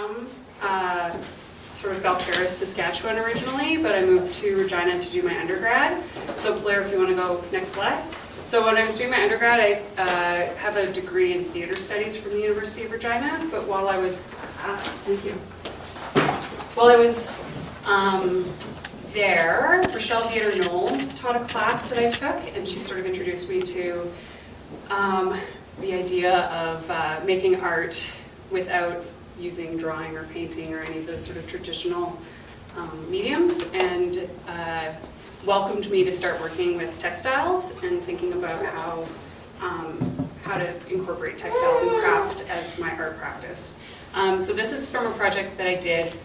from sort of Balcarres, Saskatchewan originally, but I moved to Regina to do my undergrad. So Blair, if you want to go next slide. So when I was doing my undergrad, I have a degree in theatre studies from the University of Regina, but while I was, there, Rochelle Viator-Knowles taught a class that I took, and she sort of introduced me to the idea of making art without using drawing or painting or any of those sort of traditional mediums, and welcomed me to start working with textiles and thinking about how to incorporate textiles and craft as my art practice. So this is from a project that I did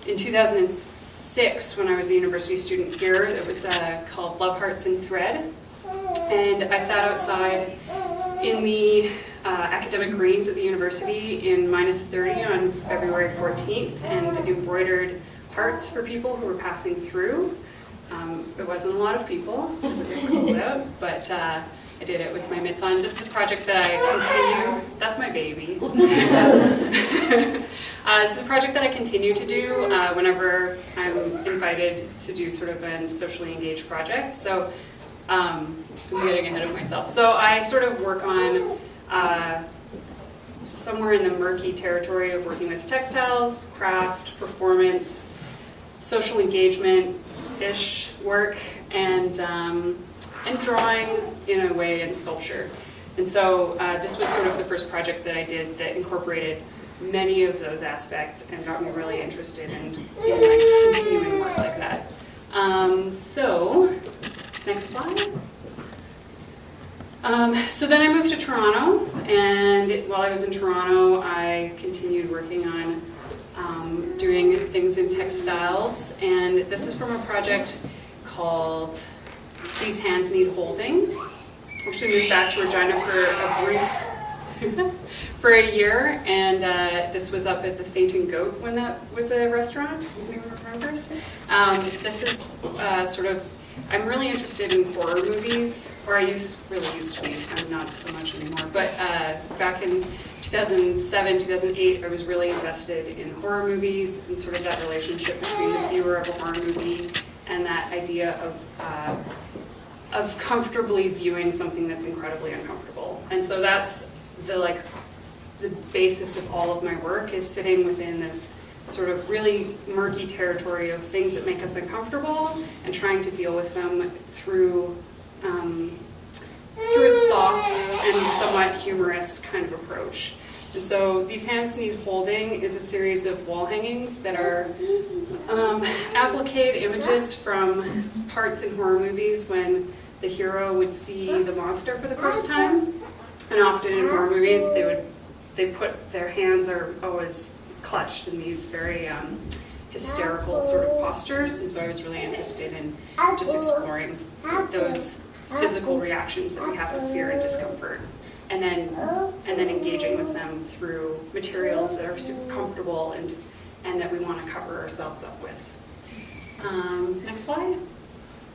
in 2006 when I was a university student here. It was called Love Hearts and Thread, and I sat outside in the academic greens at the university in -30 on February 14th and embroidered hearts for people who were passing through. It wasn't a lot of people because it was cold out, but I did it with my mitts on. This is a project that I continue. That's my baby. This is a project that I continue to do whenever I'm invited to do sort of a socially engaged project. So I'm getting ahead of myself. So I sort of work on somewhere in the murky territory of working with textiles, craft, performance, social engagement-ish work, and drawing in a way, and sculpture. And so this was sort of the first project that I did that incorporated many of those aspects and got me really interested in like continuing work like that. So, next slide. So then I moved to Toronto, and while I was in Toronto, I continued working on doing things in textiles, and this is from a project called These Hands Need Holding. I actually moved back to Regina for a brief, for a year, and this was up at the Fainting Goat when that was a restaurant, if anyone remembers. This is sort of, I'm really interested in horror movies, or really used to be, I'm not so much anymore, but back in 2007, 2008, I was really invested in horror movies and sort of that relationship between the viewer of a horror movie and that idea of comfortably viewing something that's incredibly uncomfortable. And so that's the basis of all of my work, is sitting within this sort of really murky territory of things that make us uncomfortable and trying to deal with them through a soft and somewhat humorous kind of approach. And so These Hands Need Holding is a series of wall hangings that are appliqued images from parts in horror movies when the hero would see the monster for the first time. And often in horror movies, their hands are always clutched in these very hysterical sort of postures, and so I was really interested in just exploring those physical reactions that we have of fear and discomfort, and then engaging with them through materials that are super comfortable and that we want to cover ourselves up with. Next slide.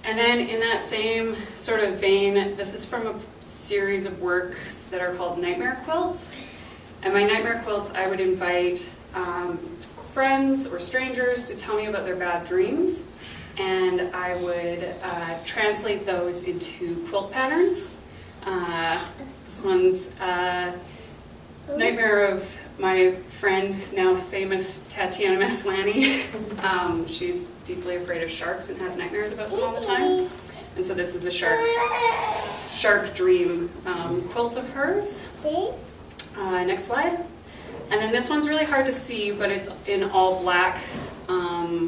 And then in that same sort of vein, this is from a series of works that are called nightmare quilts. And my nightmare quilts, I would invite friends or strangers to tell me about their bad dreams, and I would translate those into quilt patterns. This one's nightmare of my friend, now famous Tatiana Maslany. She's deeply afraid of sharks and has nightmares about them all the time. And so this is a shark dream quilt of hers. Next slide. And then this one's really hard to see, but it's in all black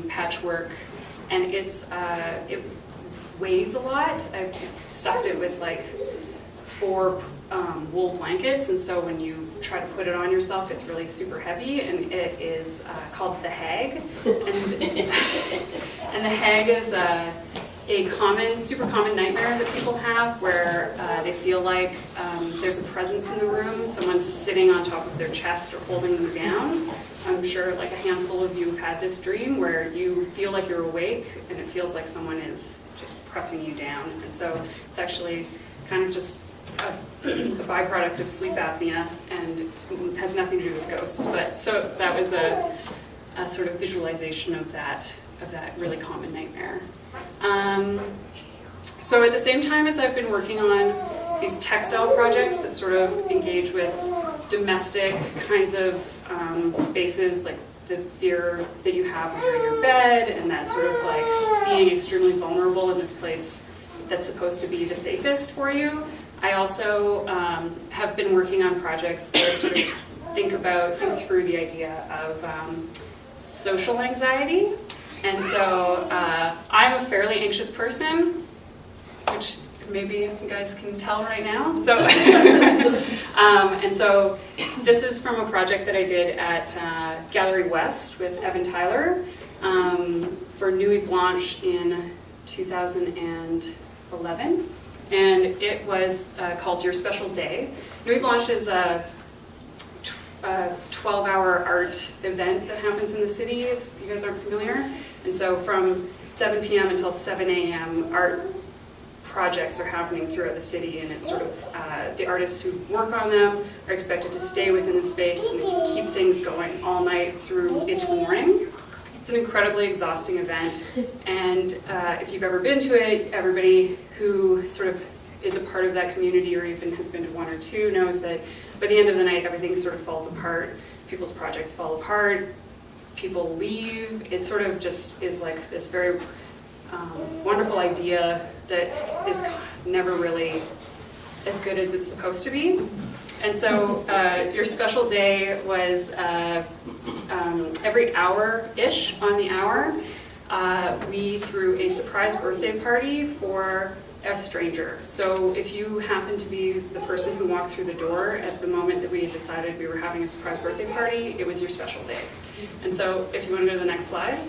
patchwork, and it weighs a lot. I've stuffed it with like 4 wool blankets, and so when you try to put it on yourself, it's really super heavy, and it is called the Hag. And the Hag is a super common nightmare that people have, where they feel like there's a presence in the room, someone's sitting on top of their chest or holding them down. I'm sure like a handful of you have had this dream where you feel like you're awake and it feels like someone is just pressing you down. And so it's actually kind of just a byproduct of sleep apnea and has nothing to do with ghosts. But so that was sort of visualization of that really common nightmare. So at the same time as I've been working on these textile projects that sort of engage with domestic kinds of spaces, like the fear that you have when you're in your bed, and that sort of like being extremely vulnerable in this place that's supposed to be the safest for you. I also have been working on projects that sort of think through the idea of social anxiety. And so I'm a fairly anxious person, which maybe you guys can tell right now. So, and so this is from a project that I did at Gallery West with Evan Tyler for Nuit Blanche in 2011. And it was called Your Special Day. Nuit Blanche is a 12-hour art event that happens in the city, if you guys aren't familiar. And so from 7 p.m. until 7 a.m., art projects are happening throughout the city, and it's sort of the artists who work on them are expected to stay within the space and keep things going all night through into the morning. It's an incredibly exhausting event, and if you've ever been to it, everybody who sort of is a part of that community or even has been to one or two knows that by the end of the night, everything sort of falls apart. People's projects fall apart, people leave. It sort of just is like this very wonderful idea that is never really as good as it's supposed to be. And so Your Special Day was every hour-ish on the hour, we threw a surprise birthday party for a stranger. So if you happen to be the person who walked through the door at the moment that we decided we were having a surprise birthday party, it was your special day. And so if you want to go to the next slide.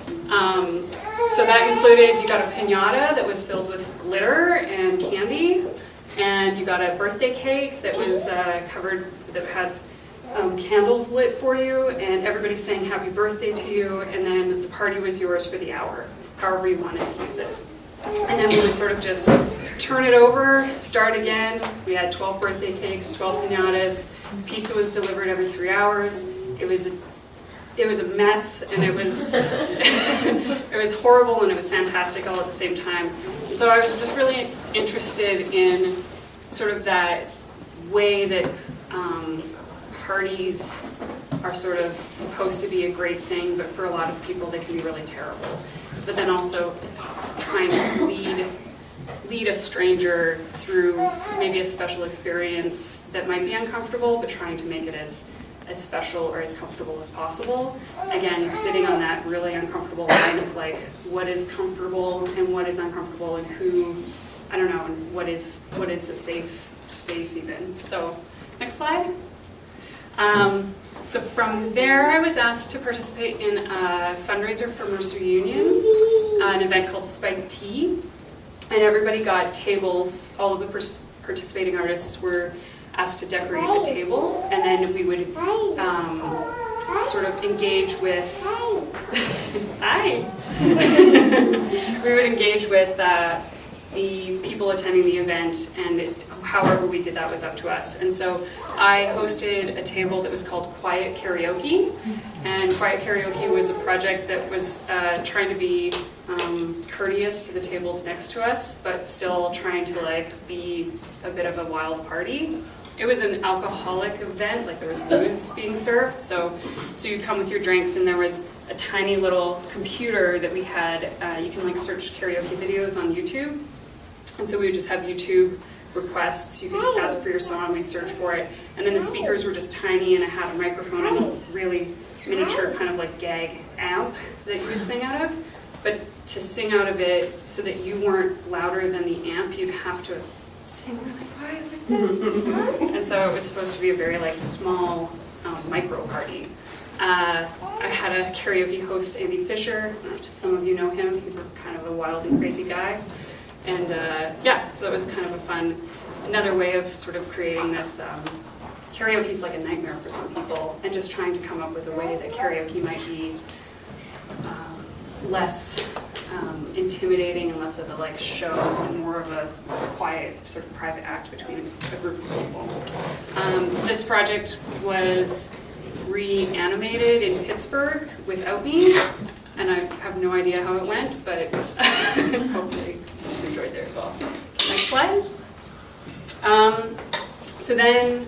So that included, you got a piñata that was filled with glitter and candy, and you got a birthday cake that was covered, that had candles lit for you, and everybody sang happy birthday to you, and then the party was yours for the hour, however you wanted to use it. And then we would sort of just turn it over, start again. We had 12 birthday cakes, 12 piñatas. Pizza was delivered every 3 hours. It was a mess, and it was it was horrible, and it was fantastic all at the same time. So I was just really interested in sort of that way that parties are sort of supposed to be a great thing, but for a lot of people they can be really terrible. But then also trying to lead a stranger through maybe a special experience that might be uncomfortable, but trying to make it as special or as comfortable as possible. Again, sitting on that really uncomfortable line of like, what is comfortable and what is uncomfortable, and who, I don't know, and what is a safe space even. So, next slide. So from there, I was asked to participate in a fundraiser for Mercer Union, an event called Spike Tea, and everybody got tables. All of the participating artists were asked to decorate a table, and then we would sort of engage with hi. We would engage with the people attending the event, and however we did that was up to us. And so I hosted a table that was called Quiet Karaoke, and Quiet Karaoke was a project that was trying to be courteous to the tables next to us, but still trying to like be a bit of a wild party. It was an alcoholic event, like there was booze being served, so you'd come with your drinks, and there was a tiny little computer that we had. You can like search karaoke videos on YouTube, and so we would just have YouTube requests. You could ask for your song, we'd search for it, and then the speakers were just tiny, and it had a microphone and a really miniature kind of like gag amp that you would sing out of. But to sing out of it so that you weren't louder than the amp, you'd have to sing really quiet like this. And so it was supposed to be a very like small micro party. I had a karaoke host, Andy Fisher. Some of you know him. He's a kind of a wild and crazy guy. And yeah, so that was kind of a fun, another way of sort of creating this. Karaoke is like a nightmare for some people, and just trying to come up with a way that karaoke might be less intimidating and less of a like show and more of a quiet sort of private act between a group of people. This project was reanimated in Pittsburgh Pittsburgh without me, and I have no idea how it went, but hopefully you enjoyed there as well. Next slide. So then,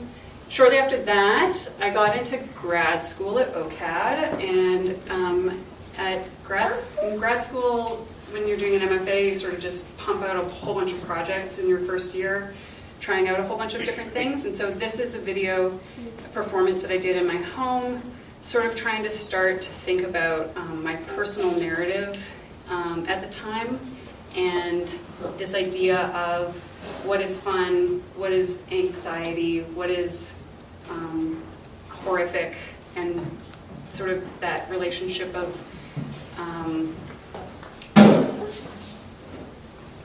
shortly after that, I got into grad school at OCAD, and in grad school, when you're doing an MFA, you sort of just pump out a whole bunch of projects in your first year, trying out a whole bunch of different things. And so this is a video performance that I did in my home, sort of trying to start to think about my personal narrative at the time, and this idea of what is fun, what is anxiety, what is horrific, and sort of that relationship of,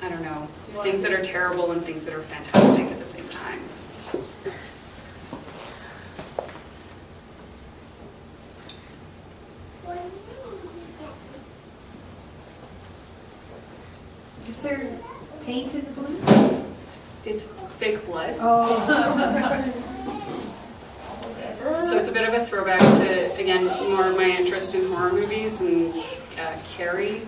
I don't know, things that are terrible and things that are fantastic at the same time. Is there paint in the blue? It's fake blood. Oh. So it's a bit of a throwback to, again, more of my interest in horror movies and Carrie.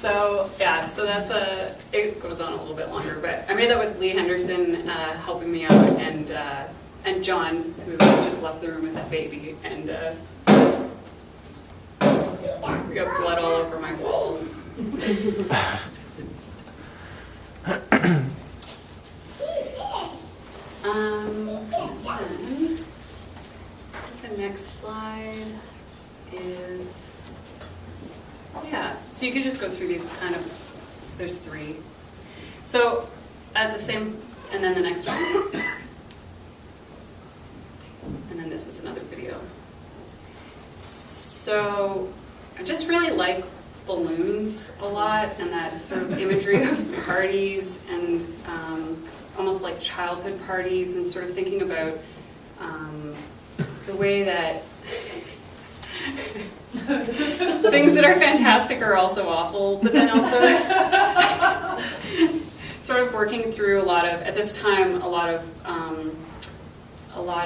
So yeah, so that's it goes on a little bit longer, but I made that with Lee Henderson helping me out, and John, who just left the room with that baby, and we got blood all over my walls. Then the next slide is, yeah, so you could just go through these kind of, there's 3. So at the same, and then the next one. And then this is another video. So I just really like balloons a lot, and that sort of imagery of parties and almost like childhood parties, and sort of thinking about the way that things that are fantastic are also awful, but then also sort of working through a lot of, at this time, a lot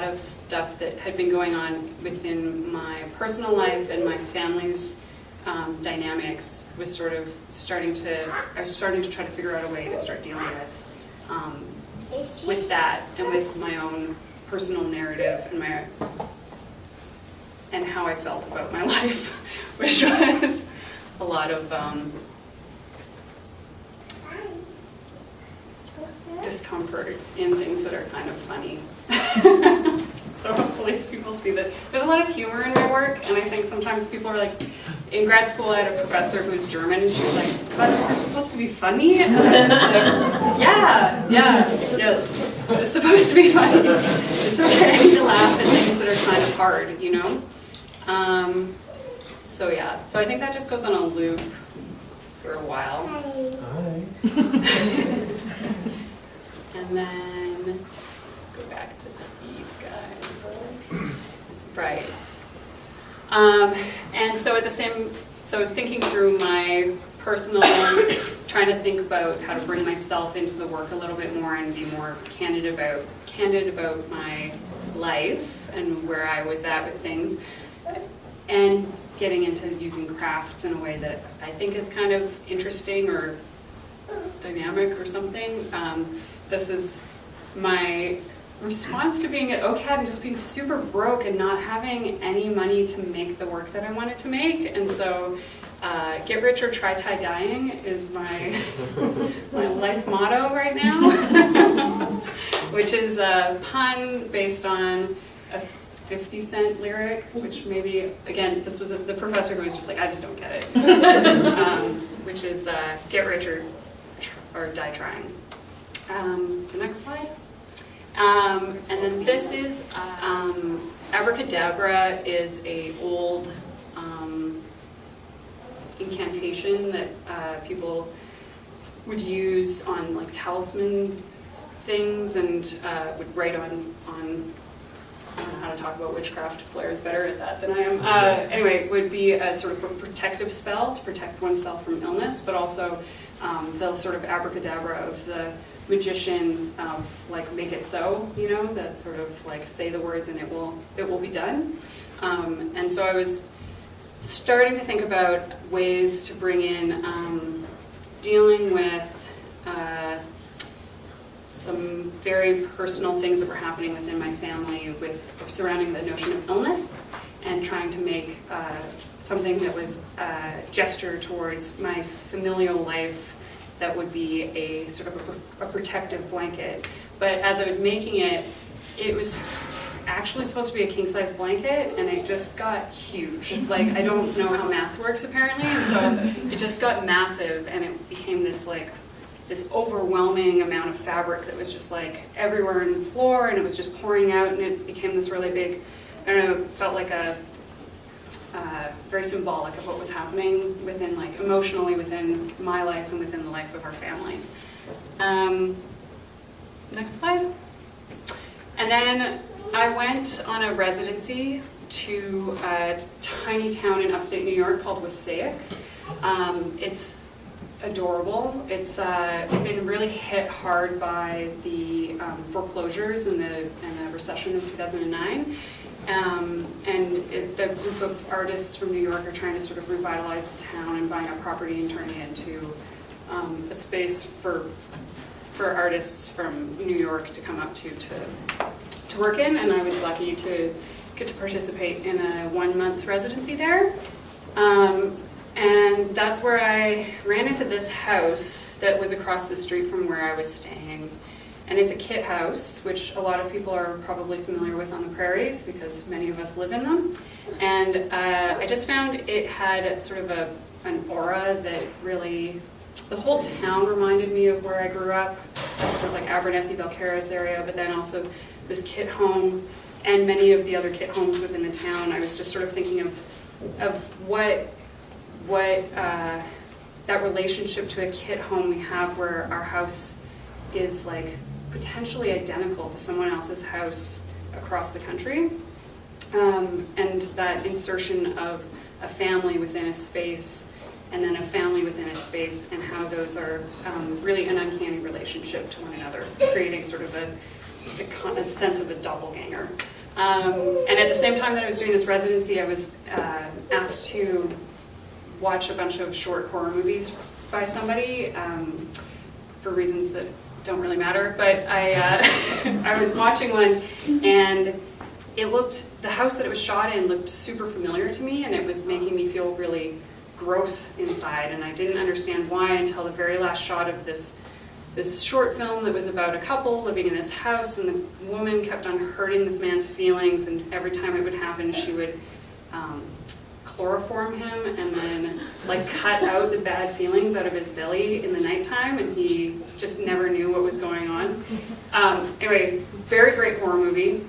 of stuff that had been going on within my personal life and my family's dynamics was sort of starting to try to figure out a way to start dealing with that, and with my own personal narrative and how I felt about my life, which was a lot of discomfort in things that are kind of funny. So hopefully people see that. There's a lot of humor in my work, and I think sometimes people are like, in grad school I had a professor who was German, and she was like, but is this supposed to be funny? And I was like, yes, it's supposed to be funny. It's okay to laugh at things that are kind of hard, you know? So yeah, so I think that just goes on a loop for a while. Hi. And then, let's go back to these guys. Right. And so at the same, so thinking through my personal, trying to think about how to bring myself into the work a little bit more and be more candid about my life and where I was at with things, and getting into using crafts in a way that I think is kind of interesting or dynamic or something. This is my response to being at OCAD and just being super broke and not having any money to make the work that I wanted to make. And so get rich or try tie-dyeing is my life motto right now, which is a pun based on a 50-cent lyric, which maybe, again, this was the professor who was just like, I just don't get it, which is get rich or die trying. So next slide. And then this is abracadabra is a old incantation that people would use on like talisman things and would write on I don't know how to talk about witchcraft. Blair is better at that than I am. Anyway, would be a sort of a protective spell to protect oneself from illness, but also the sort of abracadabra of the magician, like make it so, you know, that sort of like say the words and it will be done. And so I was starting to think about ways to bring in dealing with some very personal things that were happening within my family surrounding the notion of illness, and trying to make something that was a gesture towards my familial life that would be a sort of a protective blanket. But as I was making it, it was actually supposed to be a king-size blanket, and it just got huge. Like, I don't know how math works apparently, and so it just got massive, and it became this like this overwhelming amount of fabric that was just like everywhere on the floor, and it was just pouring out, and it became this really big, I don't know, it felt like a very symbolic of what was happening within, like, emotionally within my life and within the life of our family. Next slide. And then I went on a residency to a tiny town in upstate New York called Wassaic. It's adorable. It's been really hit hard by the foreclosures and the recession of 2009. The group of artists from New York are trying to sort of revitalize the town and buying up property and turning it into a space for artists from New York to come up to work in, and I was lucky to get to participate in a 1-month residency there. And that's where I ran into this house that was across the street from where I was staying. And it's a kit house, which a lot of people are probably familiar with on the prairies because many of us live in them. And I just found it had sort of an aura that really, the whole town reminded me of where I grew up, sort of like Abernethy, Belcaris area, but then also this kit home and many of the other kit homes within the town. I was just sort of thinking of what that relationship to a kit home we have, where our house is like potentially identical to someone else's house across the country, and that insertion of a family within a space and then a family within a space, and how those are really an uncanny relationship to one another, creating sort of a sense of a doppelganger. And at the same time that I was doing this residency, I was asked to watch a bunch of short horror movies by somebody for reasons that don't really matter. But I was watching one, and the house that it was shot in looked super familiar to me, and it was making me feel really gross inside, and I didn't understand why until the very last shot of this short film that was about a couple living in this house, and the woman kept on hurting this man's feelings, and every time it would happen she would chloroform him and then like cut out the bad feelings out of his belly in the nighttime, and he just never knew what was going on. Anyway, very great horror movie.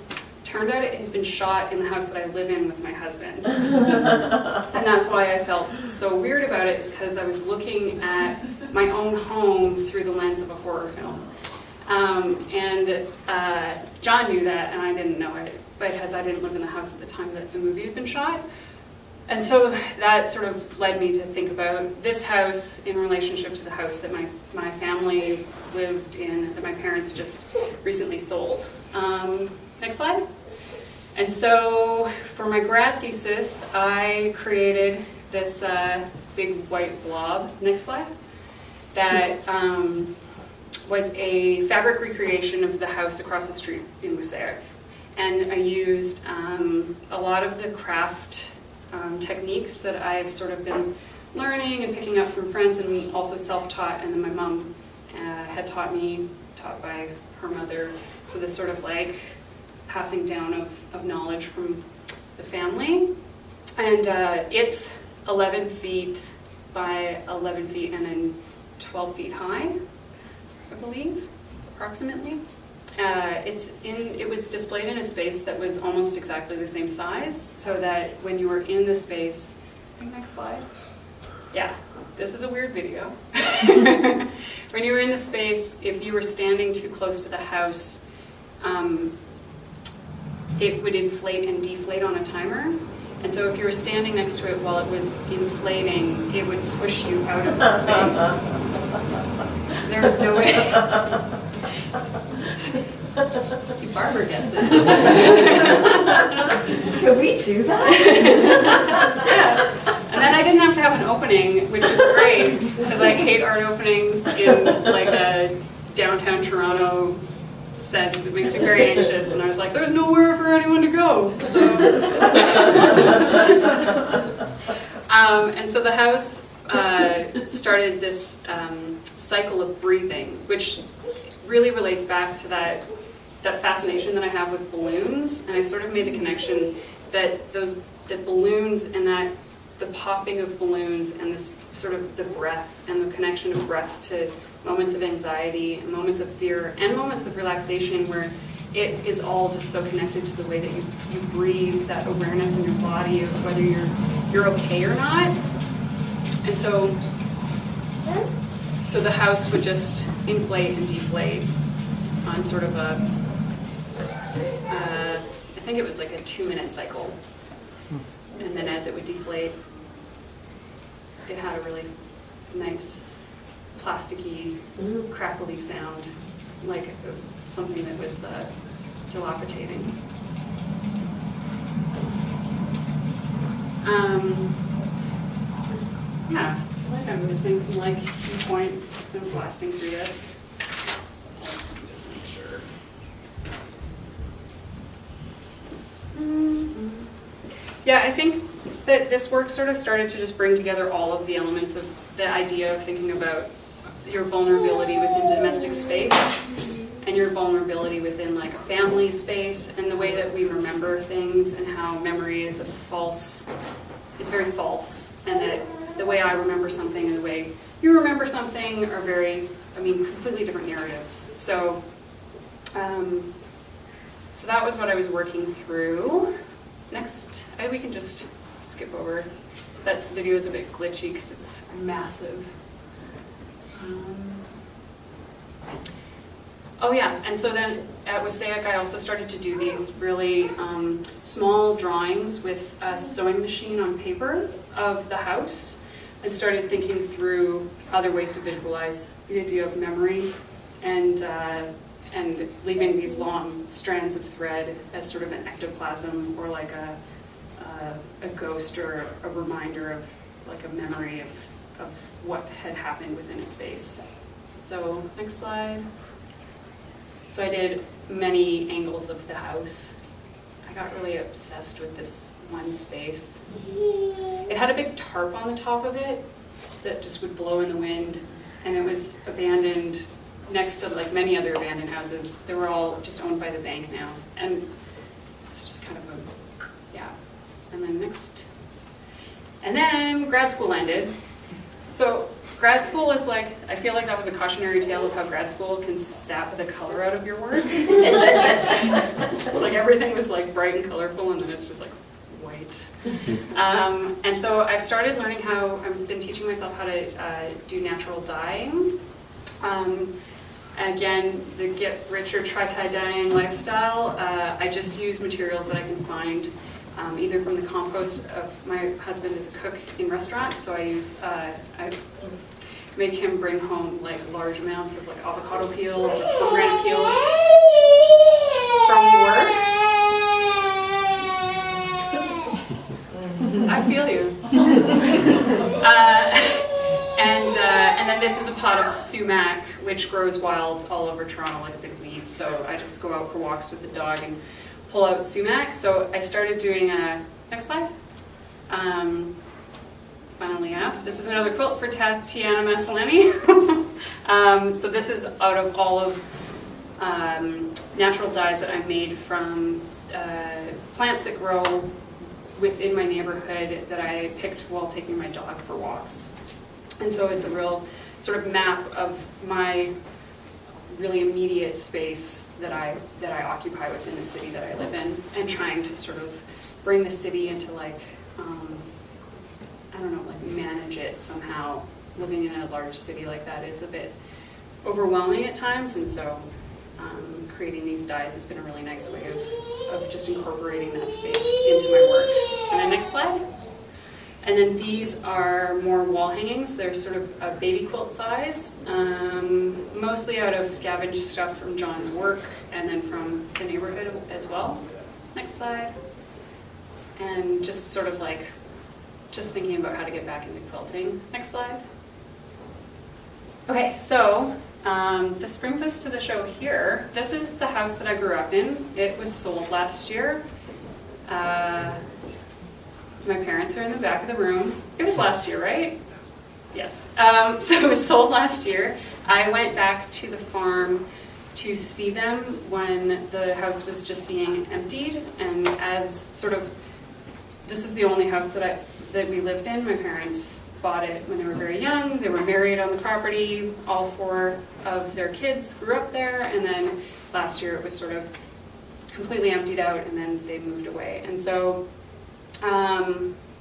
Turned out it had been shot in the house that I live in with my husband. And that's why I felt so weird about it, is because I was looking at my own home through the lens of a horror film. John knew that, and I didn't know it, because I didn't live in the house at the time that the movie had been shot. And so that sort of led me to think about this house in relationship to the house that my family lived in, that my parents just recently sold. Next slide. And so for my grad thesis, I created this big white blob, next slide, that was a fabric recreation of the house across the street in Wasaik. And I used a lot of the craft techniques that I've sort of been learning and picking up from friends, and also self-taught, and then my mom had taught me, taught by her mother. So this sort of like passing down of knowledge from the family. And it's 11 feet by 11 feet and then 12 feet high, I believe, approximately. It was displayed in a space that was almost exactly the same size, so that when you were in the space, I think next slide. Yeah, this is a weird video. When you were in the space, if you were standing too close to the house, it would inflate and deflate on a timer. And so if you were standing next to it while it was inflating, it would push you out of the space. There was no way. Barbara gets it. Can we do that? Yeah. And then I didn't have to have an opening, which was great, because I hate art openings in like a downtown Toronto sense. It makes me very anxious, and I was like, there's nowhere for anyone to go. So. And so the house started this cycle of breathing, which really relates back to that fascination that I have with balloons. And I sort of made the connection that the balloons and that the popping of balloons and this sort of the breath and the connection of breath to moments of anxiety and moments of fear and moments of relaxation, where it is all just so connected to the way that you breathe, that awareness in your body of whether you're okay or not. And so the house would just inflate and deflate on sort of I think it was like a 2-minute cycle. And then as it would deflate, it had a really nice plasticky, crackly sound, like something that was dilapidating. Yeah, I feel like I'm missing some like key points, so I'm blasting through this. Just make sure. Yeah, I think that this work sort of started to just bring together all of the elements of the idea of thinking about your vulnerability within domestic space and your vulnerability within like a family space, and the way that we remember things and how memory is it's very false, and that the way I remember something and the way you remember something are completely different narratives. So that was what I was working through. Next, we can just skip over. That video is a bit glitchy because it's massive. Oh yeah, and so then at Wasaik I also started to do these really small drawings with a sewing machine on paper of the house, and started thinking through other ways to visualize the idea of memory, and leaving these long strands of thread as sort of an ectoplasm, or like a ghost, or a reminder of like a memory of what had happened within a space. So next slide. So I did many angles of the house. I got really obsessed with this one space. It had a big tarp on the top of it that just would blow in the wind, and it was abandoned next to like many other abandoned houses. They were all just owned by the bank now, and it's just kind of yeah. And then next. And then grad school ended. So grad school is like, I feel like that was a cautionary tale of how grad school can sap the color out of your work. It's like everything was like bright and colorful, and then it's just like white. And so I've started learning I've been teaching myself how to do natural dyeing. Again, the get rich or try dyeing lifestyle. I just use materials that I can find, either from the compost of my husband is a cook in restaurants, so I make him bring home like large amounts of like avocado peels or pomegranate peels from work. I feel you. And then this is a pot of sumac which grows wild all over Toronto like a big weed. So I just go out for walks with the dog and pull out sumac. So I started doing next slide. Funnily enough, this is another quilt for Tatiana Massolini. So this is out of all of natural dyes that I made from plants that grow within my neighborhood that I picked while taking my dog for walks. And so it's a real sort of map of my really immediate space that I occupy within the city that I live in, and trying to sort of bring the city into like, I don't know, like manage it somehow. Living in a large city like that is a bit overwhelming at times, and so creating these dyes has been a really nice way of just incorporating that space into my work. And then next slide. And then these are more wall hangings. They're sort of a baby quilt size, mostly out of scavenged stuff from John's work and then from the neighborhood as well. Next slide. And just sort of like, just thinking about how to get back into quilting. Next slide. Okay, so this brings us to the show here. This is the house that I grew up in. It was sold last year. My parents are in the back of the room. It was last year, right? Yes. So it was sold last year. I went back to the farm to see them when the house was just being emptied, and as sort of, this is the only house that we lived in. My parents bought it when they were very young. They were married on the property. All 4 of their kids grew up there, and then last year it was sort of completely emptied out, and then they moved away. And so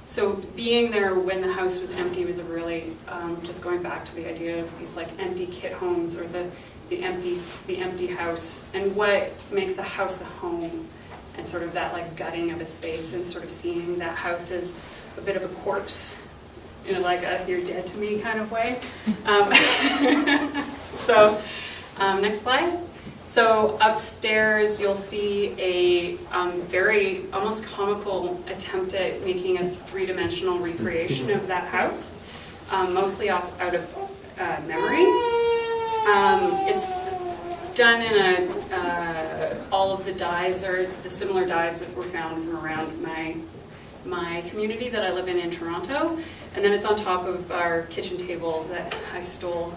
so being there when the house was empty was a really, just going back to the idea of these like empty kit homes, or the empty house, and what makes a house a home, and sort of that like gutting of a space, and sort of seeing that house as a bit of a corpse, in like a you're dead to me kind of way. So next slide. So upstairs you'll see a very almost comical attempt at making a 3-dimensional recreation of that house, mostly out of memory. It's done in all of the dyes, or it's the similar dyes that were found from around my community that I live in Toronto, and then it's on top of our kitchen table that I stole.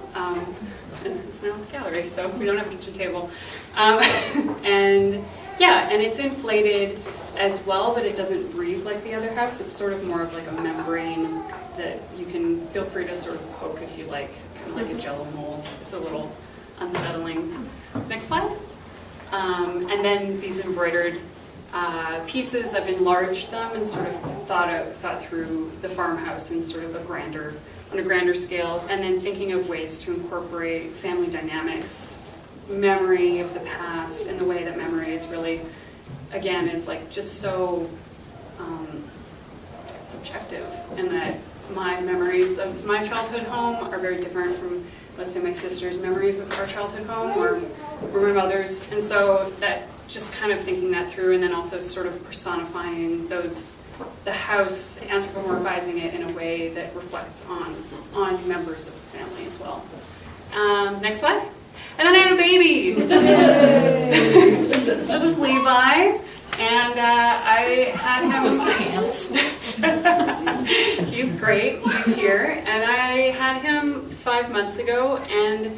And it's now a gallery, so we don't have a kitchen table. And yeah, and it's inflated as well, but it doesn't breathe like the other house. It's sort of more of like a membrane that you can feel free to sort of poke if you like, kind of like a Jello mold. It's a little unsettling. Next slide. And then these embroidered pieces, I've enlarged them and sort of thought through the farmhouse in sort of on a grander scale, and then thinking of ways to incorporate family dynamics, memory of the past, and the way that memory is really, again, is like just so subjective, and that my memories of my childhood home are very different from, let's say, my sister's memories of our childhood home, or my mother's, and so that just kind of thinking that through, and then also sort of personifying the house, anthropomorphizing it in a way that reflects on members of the family as well. Next slide. And then I had a baby. This is Levi, and I had him. He's great. He's here, and I had him 5 months ago, and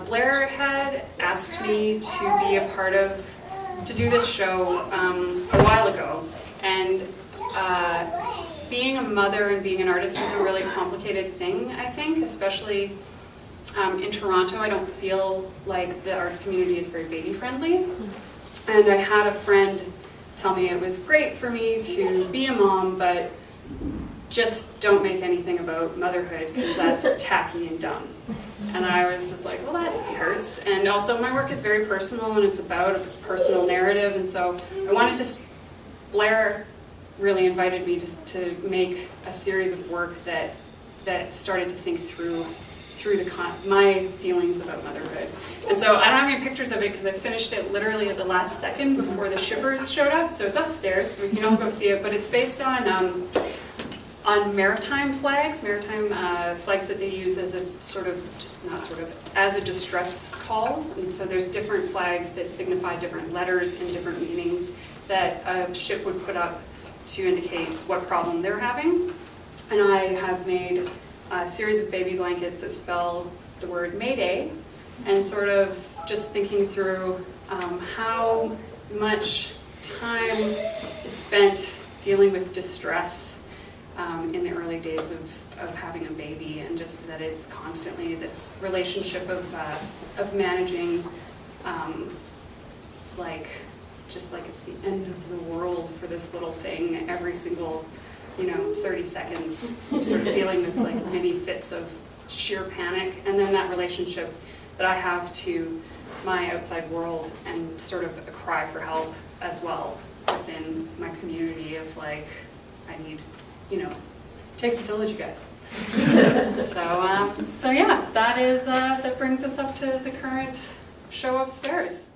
Blair had asked me to do this show a while ago, and being a mother and being an artist is a really complicated thing, I think, especially in Toronto. I don't feel like the arts community is very baby friendly, and I had a friend tell me it was great for me to be a mom, but just don't make anything about motherhood because that's tacky and dumb. And I was just like, well, that hurts. And also my work is very personal, and it's about a personal narrative, and so I wanted to, Blair really invited me to make a series of work that started to think through my feelings about motherhood. And so I don't have any pictures of it because I finished it literally at the last second before the shippers showed up, so it's upstairs, so we can all go see it, but it's based on on maritime flags that they use as a as a distress call. And so there's different flags that signify different letters and different meanings that a ship would put up to indicate what problem they're having. And I have made a series of baby blankets that spell the word Mayday, and sort of just thinking through how much time is spent dealing with distress in the early days of having a baby, and just that it's constantly this relationship of managing, just like it's the end of the world for this little thing every single 30 seconds, sort of dealing with like many fits of sheer panic, and then that relationship that I have to my outside world, and sort of a cry for help as well within my community of like, I need, takes a village, you guys. So yeah, that brings us up to the current show upstairs.